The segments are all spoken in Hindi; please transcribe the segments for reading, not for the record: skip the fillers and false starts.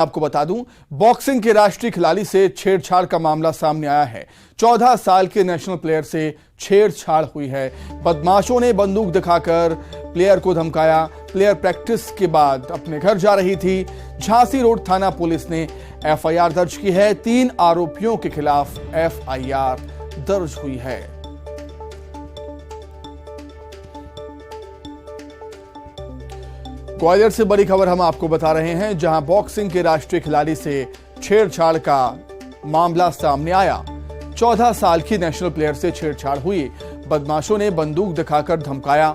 आपको बता दूं, बॉक्सिंग के राष्ट्रीय खिलाड़ी से छेड़छाड़ का मामला सामने आया है। 14 साल के नेशनल प्लेयर से छेड़छाड़ हुई है। बदमाशों ने बंदूक दिखाकर प्लेयर को धमकाया। प्लेयर प्रैक्टिस के बाद अपने घर जा रही थी। झांसी रोड थाना पुलिस ने एफआईआर दर्ज की है। 3 आरोपियों के खिलाफ एफआईआर दर्ज हुई है। ग्वालियर से बड़ी खबर हम आपको बता रहे हैं, जहां बॉक्सिंग के राष्ट्रीय खिलाड़ी से छेड़छाड़ का मामला सामने आया। 14 साल की नेशनल प्लेयर से छेड़छाड़ हुई। बदमाशों ने बंदूक दिखाकर धमकाया।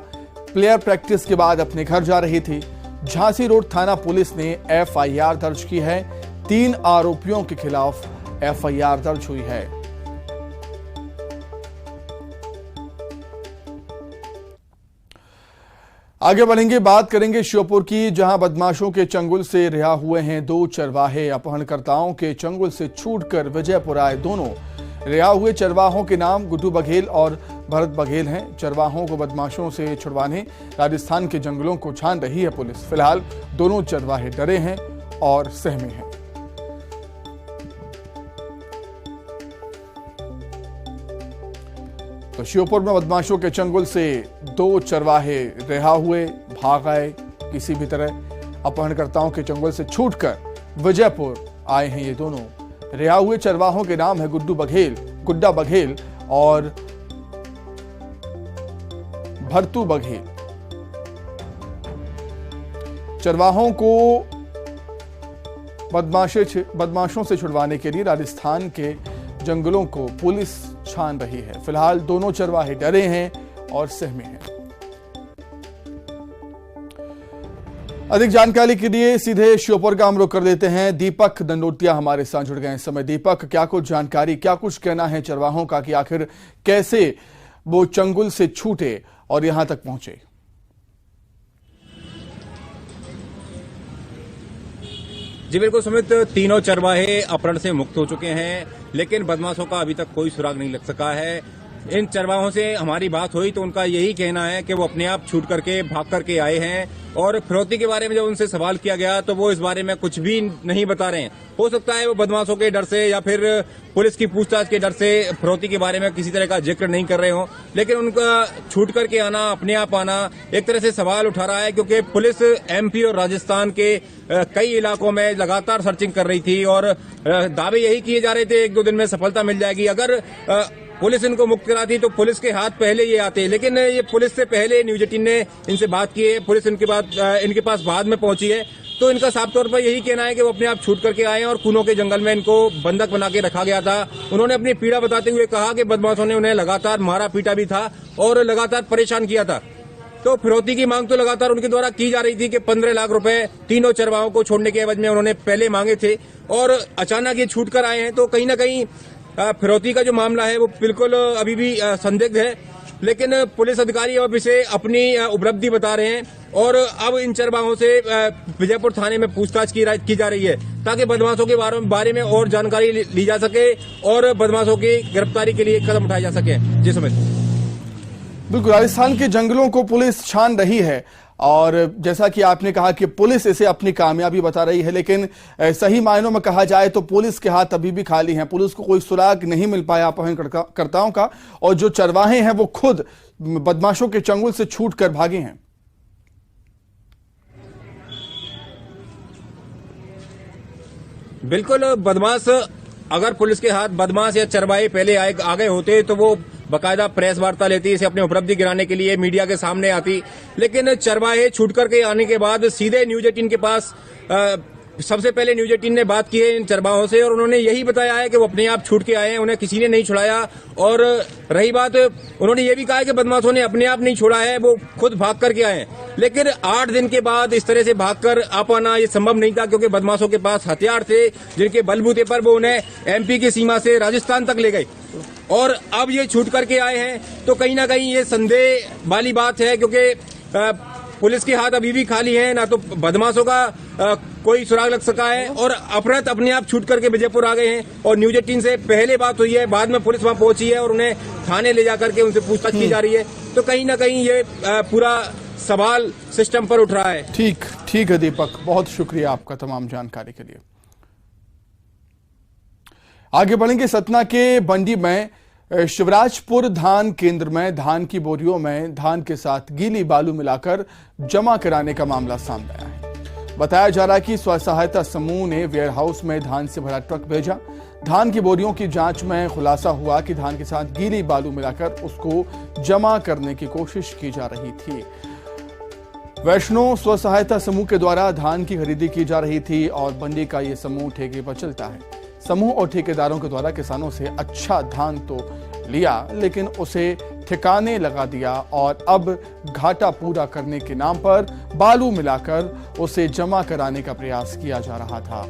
प्लेयर प्रैक्टिस के बाद अपने घर जा रही थी। झांसी रोड थाना पुलिस ने एफआईआर दर्ज की है। 3 आरोपियों के खिलाफ एफआईआर दर्ज हुई है। आगे बढ़ेंगे, बात करेंगे श्योपुर की, जहां बदमाशों के चंगुल से रिहा हुए हैं 2 चरवाहे। अपहरणकर्ताओं के चंगुल से छूटकर विजयपुर आए दोनों। रिहा हुए चरवाहों के नाम गुड्डू बघेल और भरत बघेल हैं। चरवाहों को बदमाशों से छुड़वाने राजस्थान के जंगलों को छान रही है पुलिस। फिलहाल दोनों चरवाहे डरे हैं और सहमे हैं। तो श्योपुर में बदमाशों के चंगुल से 2 चरवाहे रिहा हुए, भाग आए किसी भी तरह। अपहरणकर्ताओं के चंगुल से छूटकर विजयपुर आए हैं ये दोनों। रिहा हुए चरवाहों के नाम है गुड्डा बघेल और भरतू बघेल। चरवाहों को बदमाशों से छुड़वाने के लिए राजस्थान के जंगलों को पुलिस छान रही है। फिलहाल दोनों चरवाहे डरे हैं और सहमे हैं। अधिक जानकारी के लिए सीधे श्योपुर का हम रुख कर देते हैं। दीपक दंडोतिया हमारे साथ जुड़ गए इस समय। दीपक, क्या कुछ जानकारी, क्या कुछ कहना है चरवाहों का कि आखिर कैसे वो चंगुल से छूटे और यहां तक पहुंचे? जी बिल्कुल सुमित, तीनों चरवाहे अपहरण से मुक्त हो चुके हैं, लेकिन बदमाशों का अभी तक कोई सुराग नहीं लग सका है। इन चरवाहों से हमारी बात हुई तो उनका यही कहना है कि वो अपने आप छूट करके भाग करके आए हैं और फिरौती के बारे में जब उनसे सवाल किया गया तो वो इस बारे में कुछ भी नहीं बता रहे हैं। हो सकता है वो बदमाशों के डर से या फिर पुलिस की पूछताछ के डर से फिरौती के बारे में किसी तरह का जिक्र नहीं कर रहे हो, लेकिन उनका छूट करके आना, अपने आप आना एक तरह से सवाल उठा रहा है, क्योंकि पुलिस एमपी और राजस्थान के कई इलाकों में लगातार सर्चिंग कर रही थी और दावे यही किए जा रहे थे 1-2 दिन में सफलता मिल जाएगी। अगर पुलिस इनको मुक्त कराती तो पुलिस के हाथ पहले ये आते, लेकिन ये पुलिस से पहले न्यूज 18 ने इनसे बात की है। पुलिस इनके पास बाद में पहुंची है, तो इनका साफ तौर पर यही कहना है कि वो अपने आप छूट करके आए और कूनों के जंगल में इनको बंधक बना के रखा गया था। उन्होंने अपनी पीड़ा बताते हुए कहा कि बदमाशों ने उन्हें लगातार मारा पीटा भी था और लगातार परेशान किया था। तो फिरौती की मांग तो लगातार उनके द्वारा की जा रही थी कि 15 लाख रुपए तीनों चरवाहों को छोड़ने के एवज में उन्होंने पहले मांगे थे और अचानक ये छूट कर आए हैं। तो कहीं ना कहीं फिरौती का जो मामला है वो बिल्कुल अभी भी संदिग्ध है, लेकिन पुलिस अधिकारी अब इसे अपनी उपलब्धि बता रहे हैं और अब इन चरवाहों से विजयपुर थाने में पूछताछ की जा रही है ताकि बदमाशों के बारे में और जानकारी ली जा सके और बदमाशों की गिरफ्तारी के लिए कदम उठाए जा सके। जी सुमित, बिल्कुल, राजस्थान के जंगलों को पुलिस छान रही है और जैसा कि आपने कहा कि पुलिस इसे अपनी कामयाबी बता रही है, लेकिन सही मायनों में कहा जाए तो पुलिस के हाथ अभी भी खाली हैं। पुलिस को कोई सुराग नहीं मिल पाया अपहरणकर्ताओं का, और जो चरवाहे हैं वो खुद बदमाशों के चंगुल से छूटकर भागे हैं। बिल्कुल, बदमाश अगर पुलिस के हाथ बदमाश या चरवाहे पहले आ गए होते तो वो बकायदा प्रेस वार्ता लेती, इसे अपनी उपलब्धि गिराने के लिए मीडिया के सामने आती, लेकिन चरवाहे छूट करके आने के बाद सीधे न्यूज 18 के पास सबसे पहले न्यूज 18 ने बात की है इन चरवाहों से और उन्होंने यही बताया है कि वो अपने आप छूट के आए हैं, उन्हें किसी ने नहीं छुड़ाया। और रही बात, उन्होंने ये भी कहा है कि बदमाशों ने अपने आप नहीं छोड़ा है, वो खुद भाग करके आए हैं। लेकिन 8 दिन के बाद इस तरह से भागकर आ पाना ये संभव नहीं था, क्योंकि बदमाशों के पास हथियार थे जिनके बलबूते पर वो उन्हें एमपी की सीमा से राजस्थान तक ले गए और अब ये छूट करके आए हैं। तो कहीं ना कहीं ये संदेह वाली बात है, क्योंकि पुलिस के हाथ अभी भी खाली हैं, ना तो बदमाशों का कोई सुराग लग सका है और अपराध अपने आप छूट करके विजयपुर आ गए हैं। और न्यूज 18 से पहले बात हुई है, बाद में पुलिस वहां पहुंची है और उन्हें थाने ले जाकर के उनसे पूछताछ की जा रही है। तो कहीं ना कहीं ये पूरा सवाल सिस्टम पर उठ रहा है। ठीक है दीपक, बहुत शुक्रिया आपका तमाम जानकारी के लिए। आगे बढ़ेंगे। सतना के बंडी में शिवराजपुर धान केंद्र में धान की बोरियों में धान के साथ गीली बालू मिलाकर जमा कराने का मामला सामने आया है। बताया जा रहा है कि स्व सहायता समूह ने वेयरहाउस में धान से भरा ट्रक भेजा। धान की बोरियों की जांच में खुलासा हुआ कि धान के साथ गीली बालू मिलाकर उसको जमा करने की कोशिश की जा रही थी। वैष्णो स्व सहायता समूह के द्वारा धान की खरीदी की जा रही थी और बंडी का ये समूह ठेके पर चलता है। समूह और ठेकेदारों के द्वारा किसानों से अच्छा धान तो लिया, लेकिन उसे ठिकाने लगा दिया और अब घाटा पूरा करने के नाम पर बालू मिलाकर उसे जमा कराने का प्रयास किया जा रहा था।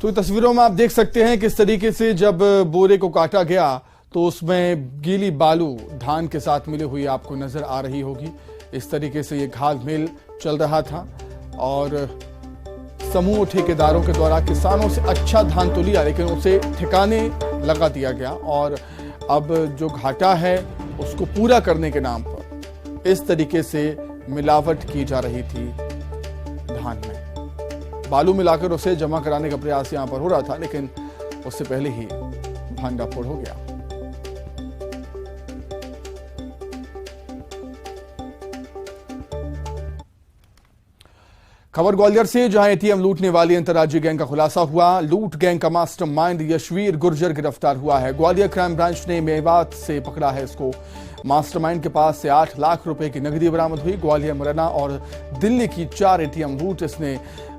तो तस्वीरों में आप देख सकते हैं किस तरीके से जब बोरे को काटा गया तो उसमें गीली बालू धान के साथ मिली हुई आपको नजर आ रही होगी। इस तरीके से ये घाल-मेल चल रहा था और समूह ठेकेदारों के द्वारा किसानों से अच्छा धान तो लिया, लेकिन उसे ठिकाने लगा दिया गया और अब जो घाटा है उसको पूरा करने के नाम पर इस तरीके से मिलावट की जा रही थी धान में। बालू मिलाकर उसे जमा कराने का प्रयास यहां पर हो रहा था, लेकिन उससे पहले ही भांडाफोड़ हो गया। खबर ग्वालियर से, जहां एटीएम लूटने वाली अंतर्राज्यीय गैंग का खुलासा हुआ। लूट गैंग का मास्टरमाइंड यशवीर गुर्जर गिरफ्तार हुआ है। ग्वालियर क्राइम ब्रांच ने मेवात से पकड़ा है इसको। मास्टरमाइंड के पास से 8 लाख रुपए की नकदी बरामद हुई। ग्वालियर, मुरैना और दिल्ली की 4 एटीएम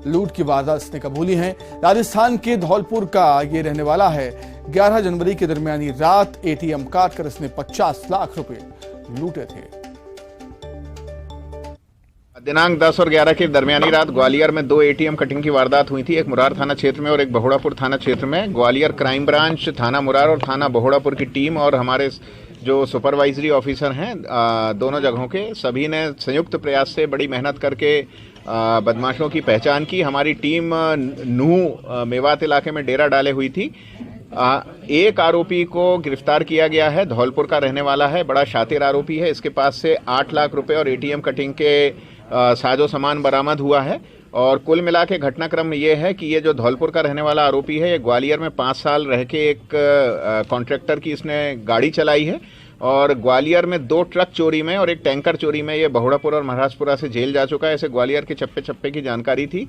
लूट की वारदात इसने कबूली है। राजस्थान के धौलपुर का ये रहने वाला है। 11 जनवरी के दरमियानी रात एटीएम काट कर इसने 50 लाख रुपए लूटे थे। दिनांक 10 और 11 के दरमियानी रात ग्वालियर में 2 एटीएम कटिंग की वारदात हुई थी, एक मुरार थाना क्षेत्र में और एक बहुड़ापुर थाना क्षेत्र में। ग्वालियर क्राइम ब्रांच, थाना मुरार और थाना बहुड़ापुर की टीम और हमारे जो सुपरवाइजरी ऑफिसर हैं दोनों जगहों के, सभी ने संयुक्त प्रयास से बड़ी मेहनत करके बदमाशों की पहचान की। हमारी टीम नूह मेवात इलाके में डेरा डाले हुई थी। एक आरोपी को गिरफ्तार किया गया है, धौलपुर का रहने वाला है, बड़ा शातिर आरोपी है। इसके पास से 8 लाख रुपए और एटीएम कटिंग के साजो सामान बरामद हुआ है। और कुल मिला के घटनाक्रम ये है कि ये जो धौलपुर का रहने वाला आरोपी है, ये ग्वालियर में 5 साल रह के एक कॉन्ट्रैक्टर की इसने गाड़ी चलाई है और ग्वालियर में 2 ट्रक चोरी में और एक टैंकर चोरी में ये बहुड़ापुर और महाराजपुरा से जेल जा चुका है। ऐसे ग्वालियर के चप्पे चप्पे की जानकारी थी,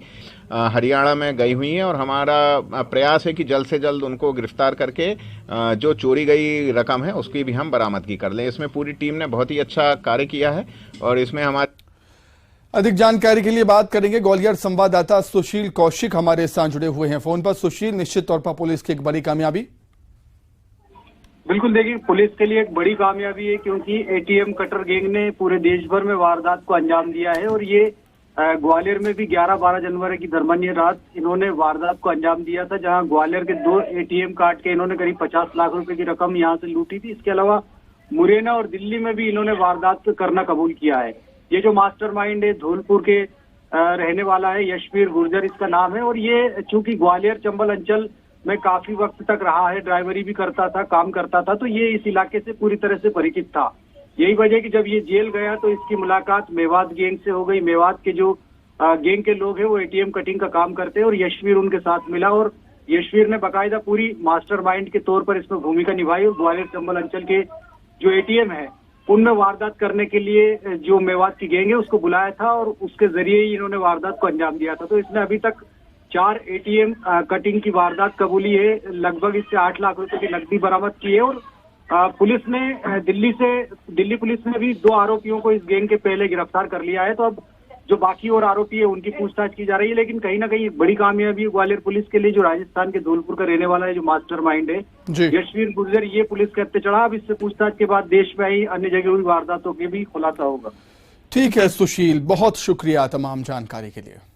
हरियाणा में गई हुई है और हमारा प्रयास है कि जल्द से जल्द उनको गिरफ्तार करके जो चोरी गई रकम है उसकी भी हम बरामदगी कर लें। इसमें पूरी टीम ने बहुत ही अच्छा कार्य किया है और इसमें हमारे अधिक जानकारी के लिए बात करेंगे। ग्वालियर संवाददाता सुशील कौशिक हमारे साथ जुड़े हुए हैं फोन पर। सुशील, निश्चित तौर पर पुलिस की एक बड़ी कामयाबी। बिल्कुल, देखिए पुलिस के लिए एक बड़ी कामयाबी है क्योंकि एटीएम कटर गैंग ने पूरे देश भर में वारदात को अंजाम दिया है और ये ग्वालियर में भी 11-12 जनवरी की दरमियानी रात इन्होंने वारदात को अंजाम दिया था, जहां ग्वालियर के 2 एटीएम काट के इन्होंने करीब 50 लाख रुपए की रकम यहां से लूटी थी। इसके अलावा मुरैना और दिल्ली में भी इन्होंने वारदात करना कबूल किया है। ये जो मास्टरमाइंड है धौलपुर के रहने वाला है, यशवीर गुर्जर इसका नाम है और ये चूंकि ग्वालियर चंबल अंचल में काफी वक्त तक रहा है, ड्राइवरी भी करता था, काम करता था, तो ये इस इलाके से पूरी तरह से परिचित था। यही वजह कि जब ये जेल गया तो इसकी मुलाकात मेवात गैंग से हो गई। मेवात के जो गैंग के लोग हैं वो एटीएम कटिंग का काम करते हैं और यशवीर उनके साथ मिला और यशवीर ने बाकायदा पूरी मास्टरमाइंड के तौर पर इसमें भूमिका निभाई और ग्वालियर चंबल अंचल के जो एटीएम है उनमें वारदात करने के लिए जो मेवात की गैंग है उसको बुलाया था और उसके जरिए ही इन्होंने वारदात को अंजाम दिया था। तो इसने अभी तक 4 एटीएम कटिंग की वारदात कबूली है, लगभग इससे 8 लाख रुपए की नकदी बरामद की है और पुलिस ने दिल्ली पुलिस ने भी 2 आरोपियों को इस गैंग के पहले गिरफ्तार कर लिया है। तो अब जो बाकी और आरोपी है उनकी पूछताछ की जा रही है, लेकिन कहीं ना कहीं एक बड़ी कामयाबी है ग्वालियर पुलिस के लिए। जो राजस्थान के धौलपुर का रहने वाला है, जो मास्टरमाइंड है यशवीर गुर्जर, ये पुलिस के हत्थे चढ़ा। अब इससे पूछताछ के बाद देश में ही अन्य जगह हुई वारदातों के भी खुलासा होगा। ठीक है सुशील, बहुत शुक्रिया तमाम जानकारी के लिए।